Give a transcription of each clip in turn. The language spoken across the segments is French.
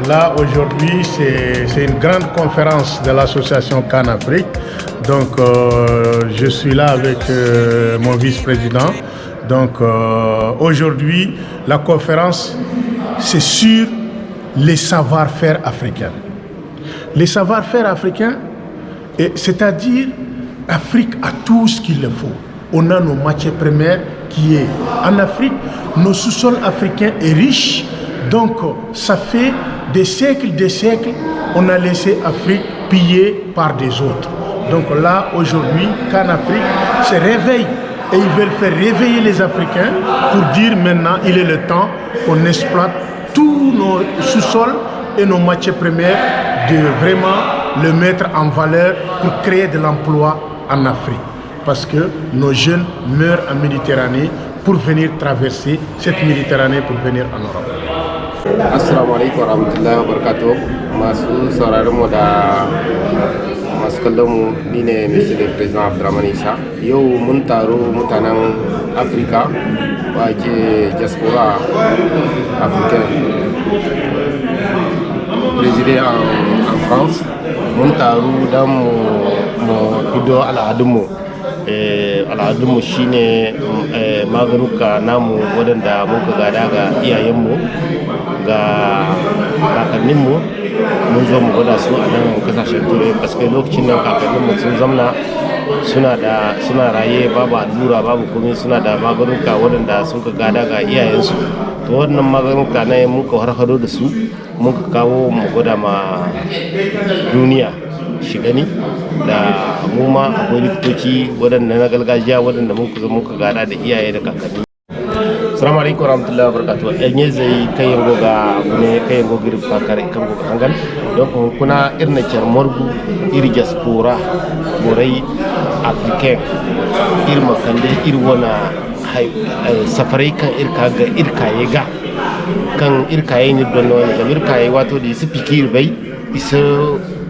là aujourd'hui c'est une grande conférence de l'association Cannes Afrique. Donc je suis là avec mon vice-président. Donc aujourd'hui la conférence c'est sur les savoir-faire africains. Les savoir-faire africains, c'est-à-dire l'Afrique a tout ce qu'il faut. On a nos matières premières qui est en Afrique, nos sous-sols africains est riche. Donc ça fait des siècles, on a laissé l'Afrique pillée par des autres. Donc là aujourd'hui, Cannes Afrique se réveille et ils veulent faire réveiller les Africains pour dire maintenant il est le temps qu'on exploite tous nos sous-sols et nos matières premières, de vraiment le mettre en valeur pour créer de l'emploi en Afrique. Parce que nos jeunes meurent en Méditerranée pour venir traverser cette Méditerranée pour venir en Europe. Assalamu alaikum warahmatullahi wabarakatuh. Masu sauraron mu da masu kallon mu, ni ne Mr. President Abdurrahman Isa. Yau mun taro mutanen Afirka ba ke diaspora africaine résidé en France. Mun taro don mu hido al'adunmu. Al'adunmu shine maganuka namu waɗanda muka gada ga iyayenmu ga kakanninmu. Mun zo mu gwada su a nan kasashen turai paske lokacin nan kakanninmu sun zamna suna raye, babu allura babu komai, suna da maganuka waɗanda sun ka gada ga iyayensu. To wannan maganuka ne muka harhado da su muka kawo mu gwada ma duniya shi gani da mu ma akwai likitoci waɗanda na gargajiya waɗanda muka gada da iyaye da kakanni. Assalamu alaikum warahmatullahi wabarakatuh. Enye zai kayan goga ne kayan goga iri fakar kan goga hangan don kuna irna kyar morgu iri diaspora borai africain iri makande iri wana safarai kan irkaye ga kan irkaye ne don wani da irkaye wato da su fikir bai isa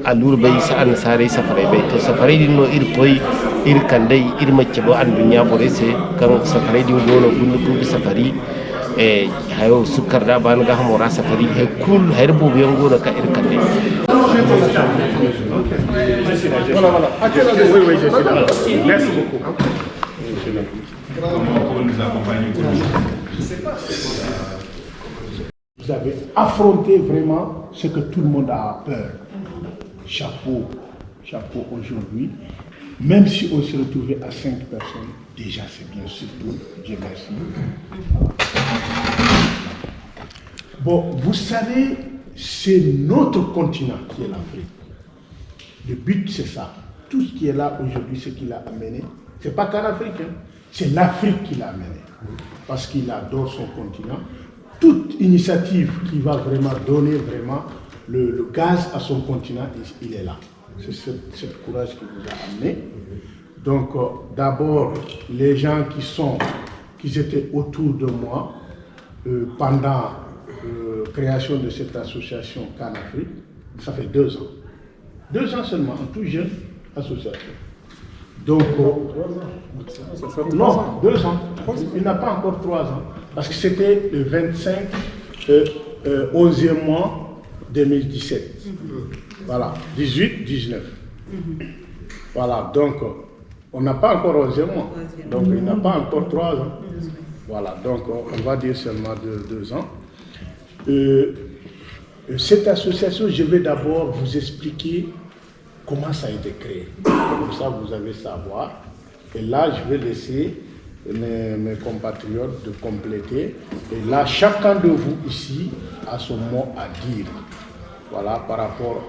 alur bai sa an sare safarai bai to safarai din no iri koi iri kandai iri macce bo an dunya bore se kan safarai din gono gundu ku safari hayo sukar da ban ga hamora safari hay kul hayr bo biyan gono ka iri kandai. Merci beaucoup. Vous avez affronté vraiment ce que tout le monde a peur. Chapeau aujourd'hui. Même si on se retrouvait à 5 personnes, déjà c'est bien, surtout, Dieu merci. Bon, vous savez, c'est notre continent qui est l'Afrique. Le but c'est ça. Tout ce qui est là aujourd'hui, ce qu'il a amené, c'est pas qu'en Afrique, hein. C'est l'Afrique qui l'a amené. Parce qu'il adore son continent. Toute initiative qui va vraiment donner vraiment le gaz à son continent, il est là. C'est ce courage qui vous a amené. Donc d'abord, les gens qui étaient autour de moi pendant la création de cette association Cannes Afrique, ça fait 2 ans. 2 ans seulement, une toute jeune association. Donc, non, 2 ans. Il n'a pas encore 3 ans. Parce que c'était le 25 11e mois 2017. Voilà, 18, 19. Voilà, donc on n'a pas encore 11e mois. Donc il n'a pas encore 3 ans. Voilà, donc on va dire seulement 2 ans. Cette association, je vais d'abord vous expliquer comment ça a été créé. Comme ça, vous allez savoir. Et là, je vais laisser mes compatriotes de compléter. Et là, chacun de vous ici a son mot à dire. Voilà, par rapport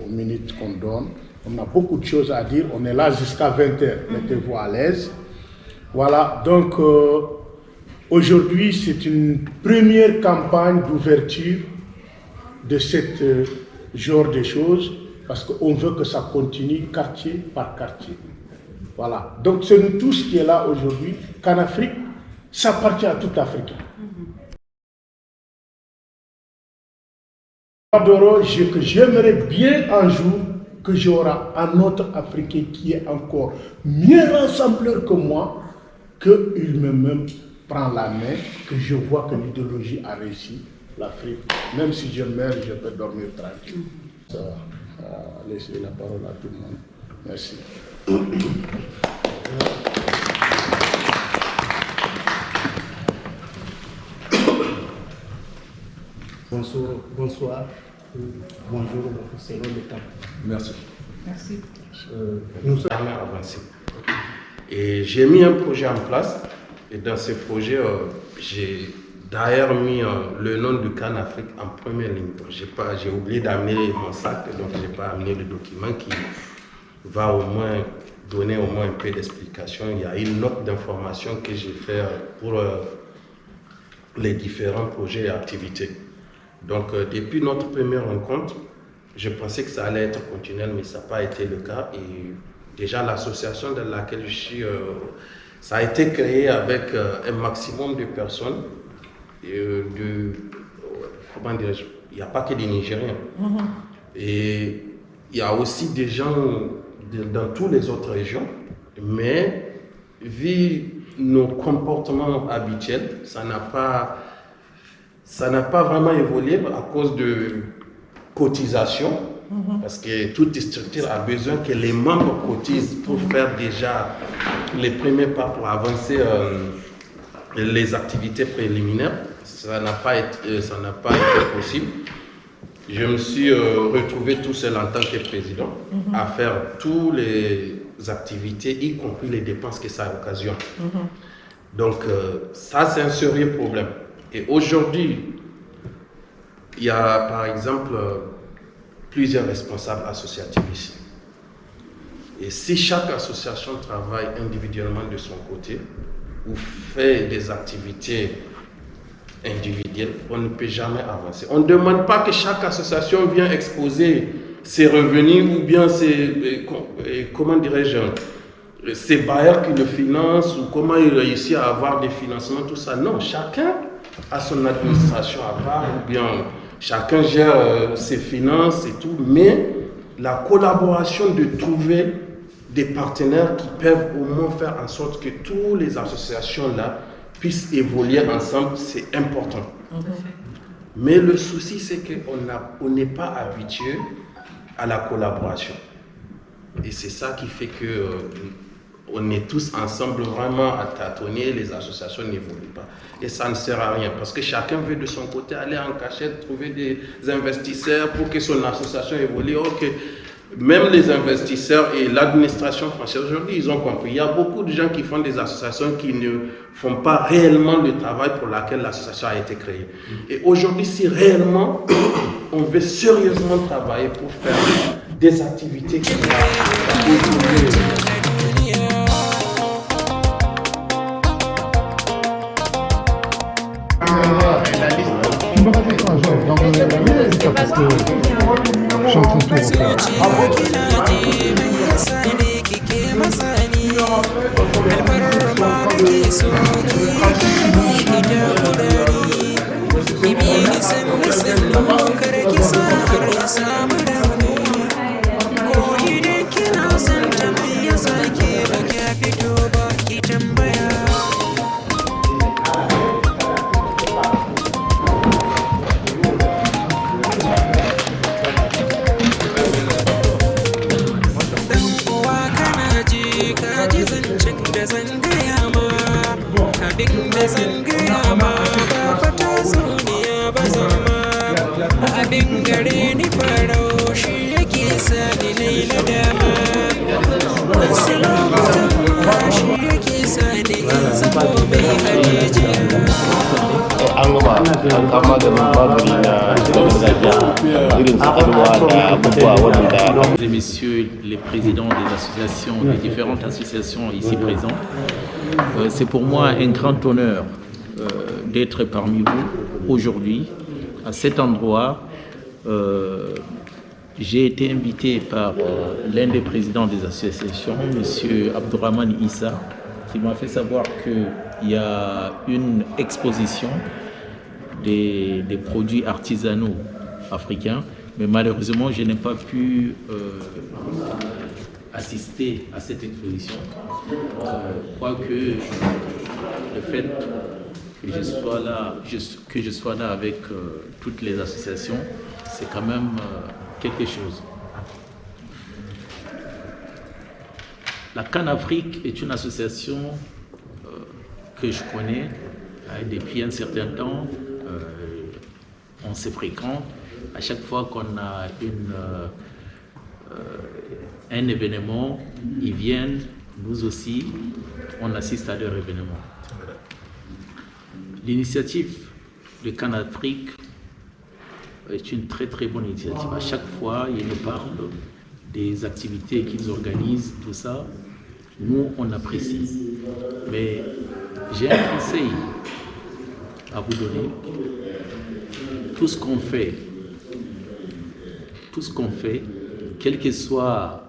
aux minutes qu'on donne. On a beaucoup de choses à dire. On est là jusqu'à 20h. Mettez-vous à l'aise. Voilà, donc aujourd'hui, c'est une première campagne d'ouverture de ce genre de choses. Parce qu'on veut que ça continue quartier par quartier. Voilà. Donc c'est nous tous qui est là aujourd'hui. Cannes Afrique, ça appartient à tout Africain. Que j'aimerais bien un jour que j'aurai un autre Africain qui est encore mieux rassembleur que moi, qu'il me même prend la main, que je vois que l'idéologie a réussi l'Afrique. Même si je meurs, je peux dormir tranquille. Ça va laisser la parole à tout le monde. Merci. Bonsoir. Bonjour, c'est le temps. Merci. Merci. Nous sommes Avancé. Et j'ai mis un projet en place. Et dans ce projet, j'ai d'ailleurs mis le nom du Cannes Afrique en première ligne. J'ai oublié d'amener mon sac, donc je n'ai pas amené le document qui va au moins donner au moins un peu d'explication. Il y a une note d'information que j'ai fait pour les différents projets et activités. Donc, depuis notre première rencontre, je pensais que ça allait être continuel, mais ça n'a pas été le cas. Et déjà, l'association dans laquelle je suis, ça a été créé avec un maximum de personnes. Comment dirais-je, il n'y a pas que des Nigériens. Et il y a aussi des gens dans toutes les autres régions. Mais vu nos comportements habituels, ça n'a pas vraiment évolué à cause de cotisation, parce que toute structure a besoin que les membres cotisent pour faire déjà les premiers pas pour avancer les activités préliminaires. Ça n'a pas été possible. Je me suis retrouvé tout seul en tant que président à faire toutes les activités, y compris les dépenses que ça occasionne. Donc ça, c'est un sérieux problème. Et aujourd'hui, il y a par exemple plusieurs responsables associatifs ici. Et si chaque association travaille individuellement de son côté ou fait des activités individuelles, on ne peut jamais avancer. On ne demande pas que chaque association vienne exposer ses revenus ou bien comment dirais-je, ses bailleurs qui le financent ou comment il réussit à avoir des financements, tout ça. Non, chacun a son administration à part ou bien chacun gère ses finances et tout, mais la collaboration de trouver des partenaires qui peuvent au moins faire en sorte que toutes les associations là puissent évoluer ensemble, c'est important. Mais le souci, c'est qu'on n'est pas habitué à la collaboration. Et c'est ça qui fait que on est tous ensemble vraiment à tâtonner, les associations n'évoluent pas. Et ça ne sert à rien, parce que chacun veut de son côté aller en cachette, trouver des investisseurs pour que son association évolue. Okay. Même les investisseurs et l'administration française, aujourd'hui, ils ont compris. Il y a beaucoup de gens qui font des associations qui ne font pas réellement le travail pour lequel l'association a été créée. Et aujourd'hui, si réellement on veut sérieusement travailler pour faire des activités qui vont évoluer, Mesdames et messieurs les présidents des associations, des différentes associations ici présentes, c'est pour moi un grand honneur d'être parmi vous aujourd'hui, à cet endroit. J'ai été invité par l'un des présidents des associations, M. Abdourahmane Issa, qui m'a fait savoir qu'il y a une exposition des produits artisanaux africains, mais malheureusement, je n'ai pas pu assister à cette exposition. Quoique le fait que je sois là avec toutes les associations, c'est quand même quelque chose. La Canafrique est une association que je connais depuis un certain temps. On se fréquente. À chaque fois qu'on a un événement, ils viennent, nous aussi, on assiste à leur événement. L'initiative de Canafrique est une très très bonne initiative. À chaque fois, ils nous parlent des activités qu'ils organisent, tout ça. Nous, on apprécie. Mais j'ai un conseil à vous donner. Tout ce qu'on fait, quelle que soit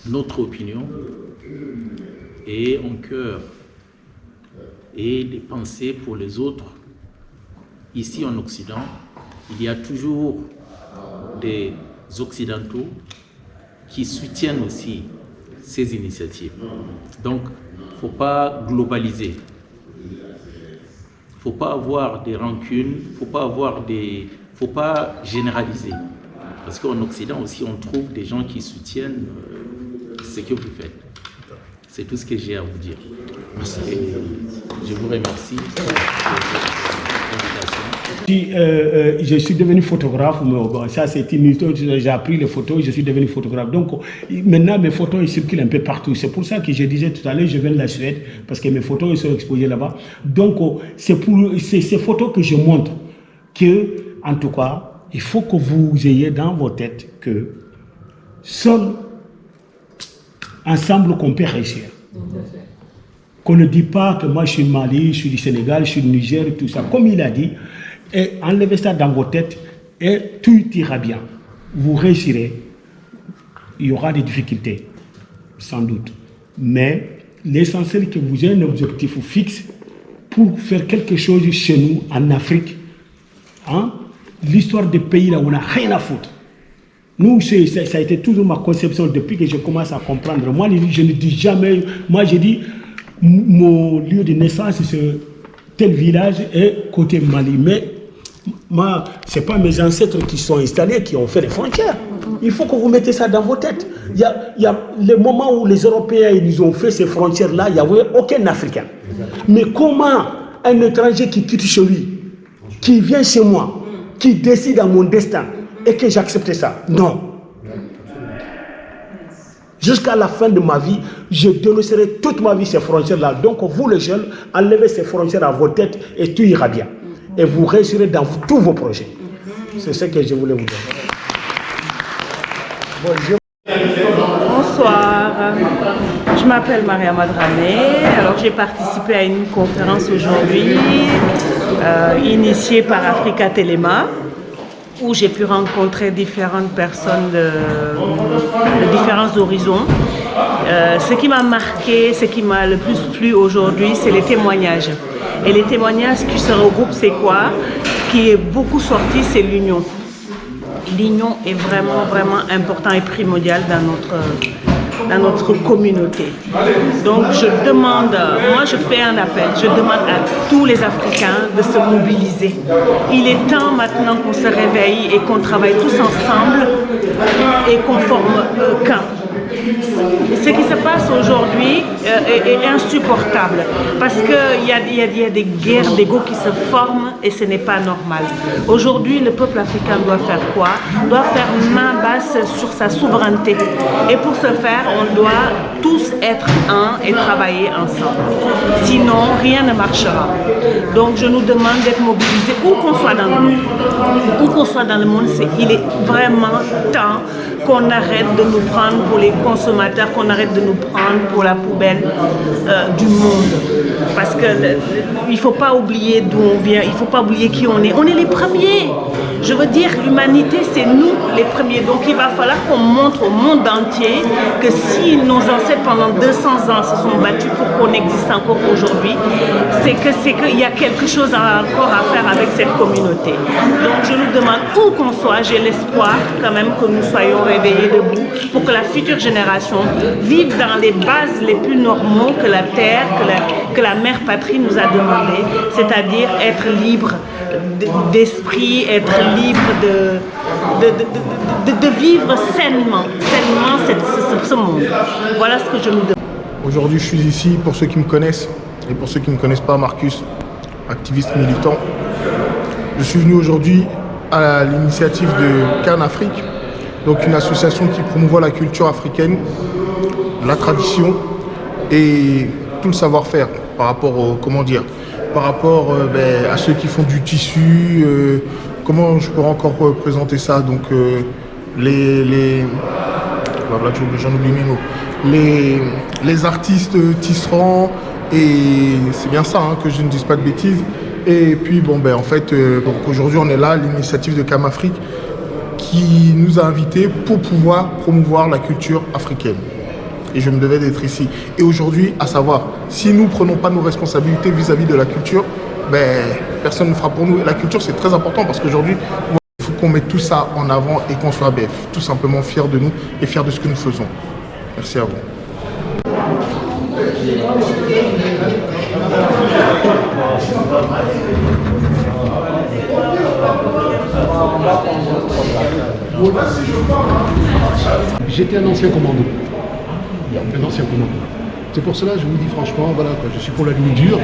notre opinion, et en cœur, et des pensées pour les autres, ici en Occident, il y a toujours des Occidentaux qui soutiennent aussi ces initiatives. Donc, il ne faut pas globaliser. Il ne faut pas avoir des rancunes, il ne faut pas généraliser. Parce qu'en Occident aussi, on trouve des gens qui soutiennent ce que vous faites. C'est tout ce que j'ai à vous dire. Et je vous remercie pour l'invitation. Je suis devenu photographe, mais bon, ça c'est une histoire, j'ai appris les photos, je suis devenu photographe. Donc maintenant mes photos ils circulent un peu partout. C'est pour ça que je disais tout à l'heure, je viens de la Suède, parce que mes photos ils sont exposées là-bas. Donc c'est pour ces photos que je montre que, en tout cas, il faut que vous ayez dans vos têtes que seul, ensemble qu'on peut réussir. Qu'on ne dit pas que moi je suis du Mali, je suis du Sénégal, je suis du Niger, tout ça. Comme il a dit, et enlevez ça dans vos têtes et tout ira bien. Vous réussirez. Il y aura des difficultés, sans doute. Mais l'essentiel est que vous ayez un objectif fixe pour faire quelque chose chez nous, en Afrique. Hein? L'histoire des pays là où on n'a rien à foutre. Nous, ça a été toujours ma conception depuis que je commence à comprendre. Moi, je ne dis jamais, moi je dis, mon lieu de naissance, c'est tel village et côté Mali. Mais moi, ce n'est pas mes ancêtres qui sont installés, qui ont fait les frontières. Il faut que vous mettez ça dans vos têtes. Il y a le moment où les Européens ils ont fait ces frontières-là, il n'y avait aucun Africain. Mais comment un étranger qui quitte chez lui, qui vient chez moi, qui décide à mon destin, et que j'accepte ça? Non. Jusqu'à la fin de ma vie, je dénoncerai toute ma vie ces frontières-là. Donc vous les jeunes, enlevez ces frontières à vos têtes et tout ira bien. Et vous réussirez dans tous vos projets. C'est ce que je voulais vous dire. Bonsoir, je m'appelle Mariama Dramé. Alors j'ai participé à une conférence aujourd'hui initiée par Africa Telema, où j'ai pu rencontrer différentes personnes de différents horizons. Ce qui m'a marqué, ce qui m'a le plus plu aujourd'hui, c'est les témoignages. Et les témoignages qui se regroupent, c'est quoi? Qui est beaucoup sorti, c'est l'union. L'union est vraiment, vraiment important et primordial dans notre communauté. Donc je demande, moi je fais un appel, je demande à tous les Africains de se mobiliser. Il est temps maintenant qu'on se réveille et qu'on travaille tous ensemble et qu'on forme qu'un. Ce qui se passe aujourd'hui est insupportable parce qu'il y a des guerres d'ego qui se forment et ce n'est pas normal. Aujourd'hui, le peuple africain doit faire quoi? Doit faire main basse sur sa souveraineté. Et pour ce faire, on doit tous être un et travailler ensemble. Sinon, rien ne marchera. Donc, je nous demande d'être mobilisés où qu'on soit dans le monde. Où qu'on soit dans le monde, il est vraiment temps qu'on arrête de nous prendre pour les consommateurs, qu'on arrête de nous prendre pour la poubelle du monde. Parce qu'il ne faut pas oublier d'où on vient, il ne faut pas oublier qui on est. On est les premiers. Je veux dire, l'humanité, c'est nous les premiers. Donc il va falloir qu'on montre au monde entier que si nos ancêtres pendant 200 ans se sont battus pour qu'on existe encore aujourd'hui, c'est qu'il y a quelque chose encore à faire avec cette communauté. Donc je nous demande où qu'on soit, j'ai l'espoir quand même que nous soyons réunis réveiller debout pour que la future génération vive dans les bases les plus normaux que la terre, que la mère patrie nous a demandé, c'est-à-dire être libre d'esprit, être libre de vivre sainement ce monde. Voilà ce que je me demande. Aujourd'hui, je suis ici, pour ceux qui me connaissent, et pour ceux qui ne me connaissent pas, Marcus, activiste militant. Je suis venu aujourd'hui à l'initiative de Cannes Afrique, donc une association qui promouvoit la culture africaine, la tradition et tout le savoir-faire par rapport à ceux qui font du tissu. Comment je pourrais encore présenter ça? Donc j'en oublie mes mots. Les artistes tisserands, et c'est bien ça, que je ne dise pas de bêtises. Et puis donc aujourd'hui on est là à l'initiative de Cannes Afrique qui nous a invités pour pouvoir promouvoir la culture africaine. Et je me devais d'être ici. Et aujourd'hui, à savoir, si nous ne prenons pas nos responsabilités vis-à-vis de la culture, personne ne fera pour nous. Et la culture, c'est très important parce qu'aujourd'hui, il faut qu'on mette tout ça en avant et qu'on soit tout simplement fiers de nous et fiers de ce que nous faisons. Merci à vous. J'étais un ancien commando. C'est pour cela, je vous dis franchement, voilà, je suis pour la ligne dure.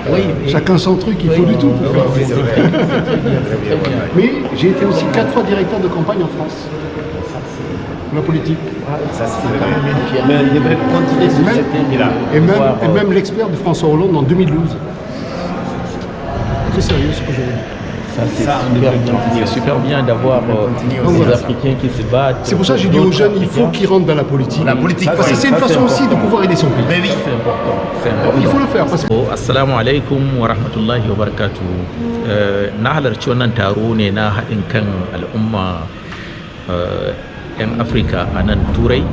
Voilà. Chacun son truc, il faut du tout pour faire. Mais j'ai été aussi 4 fois directeur de campagne en France. La politique. Ça, c'est quand même une fierté. Mais il devrait continuer sur cette ligne-là. Et même l'expert de François Hollande en 2012. C'est sérieux ce que je veux dire. Ça, c'est super bien d'avoir des Africains qui se battent. C'est pour ça que j'ai dit aux jeunes, il faut qu'ils rentrent dans la politique. Parce que c'est une façon aussi de pouvoir aider son pays. Mais oui, c'est important. Il faut le faire. Assalamu alaikum wa rahmatullahi wa barakatuh. Na halarci wannan taro ne na haɗin kan al'umma 'yan Afirka a nan Turai,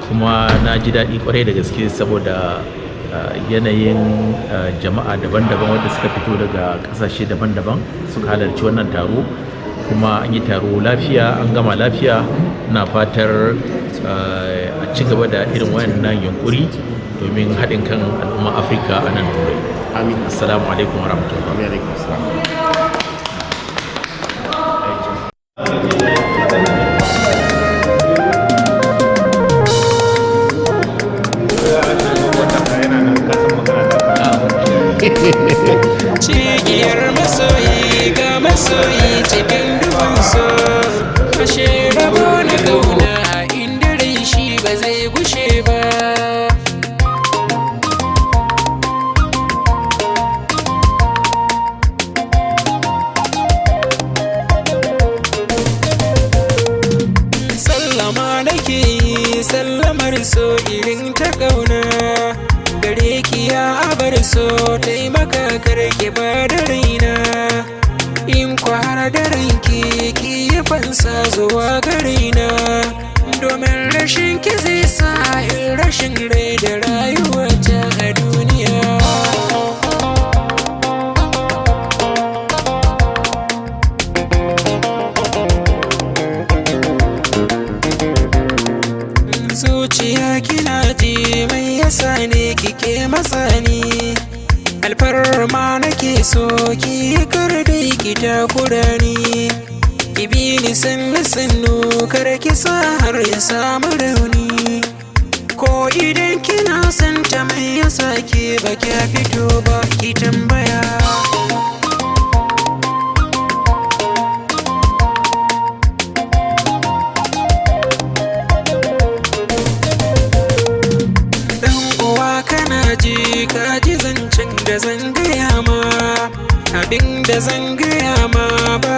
kuma na ji daɗi kwarai da gaske saboda yanayin jama'a daban-daban wanda suka fito daga ƙasashe daban-daban suka halarci wannan taro, kuma an yi taro lafiya, an gama lafiya. Na fatar a ci gaba da irin wayannan yunkuri domin haɗin kan al'umma Afirka a nan Turai. Amin. Assalamu alaikum wa rahmatullahi. Cigiyar masoyi ga masoyi cikin dubin so, ashe rabo na ƙauna inda rai shi ba zai gushe ba. Sallama nake yi, sallamar so irin ta ƙauna gare ki ya abar so, taimaka karki ba da raina. In kwara da ranki ki yi fansa zuwa garina, domin rashin ki zai sa in rashin rai da rayuwa ta a duniya. Zuciya kina ji mai yasa ne kike matsani, alfarma nake so ki karda ki takura ni, ki bi ni sannu kar ki sa har ya samu rauni. Ko idan kina son ta mai yasa ke ba ki fito ba ki tambaya. Ka ji zancen da zan gaya ma, abin da zan gaya ma ba